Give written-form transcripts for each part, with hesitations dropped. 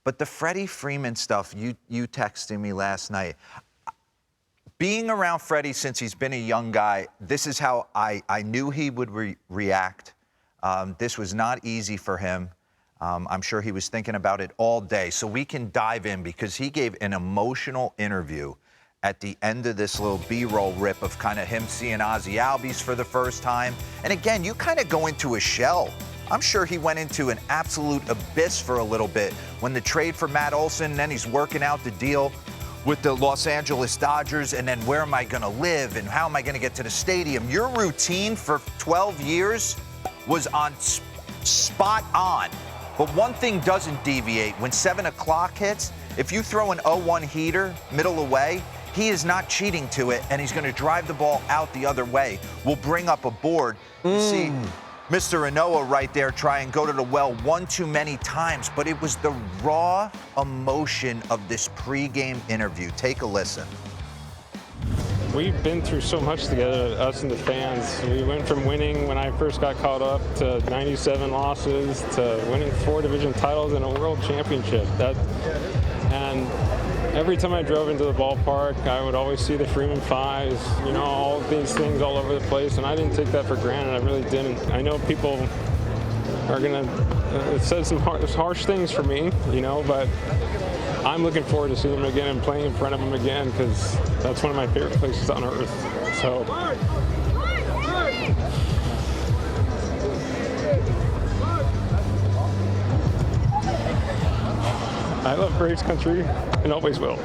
But the Freddie Freeman stuff, you texted me last night. Being around Freddie since he's been a young guy, this is how I knew he would react. This was not easy for him. I'm sure he was thinking about it all day. So we can dive in because he gave an emotional interview at the end of this little B-roll rip of kind of him seeing Ozzie Albies for the first time. And again, you kind of go into a shell. I'm sure he went into an absolute abyss for a little bit when the trade for Matt Olson, and then he's working out the deal with the Los Angeles Dodgers, and then where am I going to live and how am I going to get to the stadium? Your routine for 12 years was on spot on. But one thing doesn't deviate. When 7 o'clock hits, if you throw an 0-1 heater middle away, he is not cheating to it, and he's going to drive the ball out the other way. We'll bring up a board. You see Mr. Anoa right there try and go to the well one too many times, but it was the raw emotion of this pregame interview. Take a listen. We've been through so much together, us and the fans. We went from winning when I first got called up to 97 losses to winning 4 division titles and a world championship. And every time I drove into the ballpark, I would always see the Freeman Fives, you know, all these things all over the place, and I didn't take that for granted. I really didn't. I know people are going to say some harsh things for me, you know, but I'm looking forward to seeing him again and playing in front of him again because that's one of my favorite places on earth. So. I love Braves country and always will.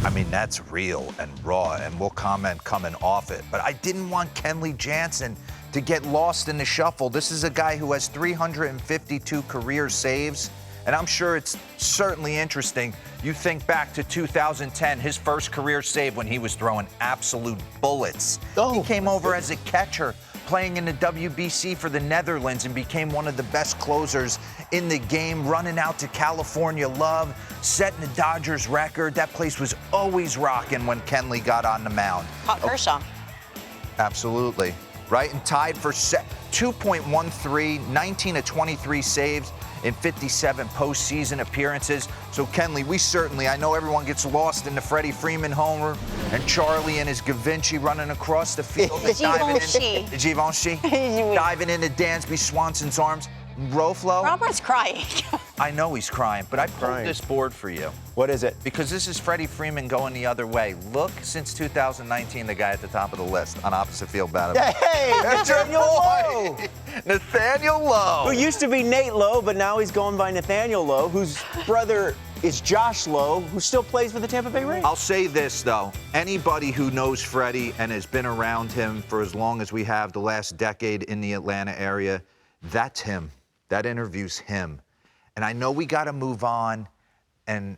I mean, that's real and raw, and we'll comment coming off it. But I didn't want Kenley Jansen to get lost in the shuffle. This is a guy who has 352 career saves, and I'm sure it's certainly interesting. You think back to 2010, his first career save when he was throwing absolute bullets. He came over as a catcher, playing in the WBC for the Netherlands, and became one of the best closers in the game, running out to California Love, setting the Dodgers record. That place was always rocking when Kenley got on the mound. Hot Kershaw. Absolutely. Right, and tied for 2.13, 19 of 23 saves in 57 postseason appearances. So, Kenley, we certainly, I know everyone gets lost in the Freddie Freeman homer and Charlie and his Givenchy running across the field. Givenchy. Diving into Dansby Swanson's arms. Roflo. Robert's crying. I know he's crying, but I pulled this board for you. What is it? Because this is Freddie Freeman going the other way. Look, since 2019, the guy at the top of the list on opposite field batting. Hey, Nathaniel Lowe. Nathaniel Lowe. Who used to be Nate Lowe, but now he's going by Nathaniel Lowe, whose brother is Josh Lowe, who still plays for the Tampa Bay Rays. I'll say this, though. Anybody who knows Freddie and has been around him for as long as we have, the last decade in the Atlanta area, that's him. That interview's him. And I know we got to move on, and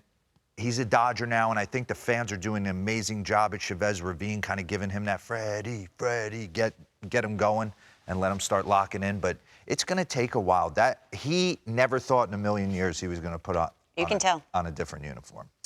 he's a Dodger now, and I think the fans are doing an amazing job at Chavez Ravine, kind of giving him that Freddie, get him going and let him start locking in. But it's going to take a while. That he never thought in a million years he was going to put on a different uniform.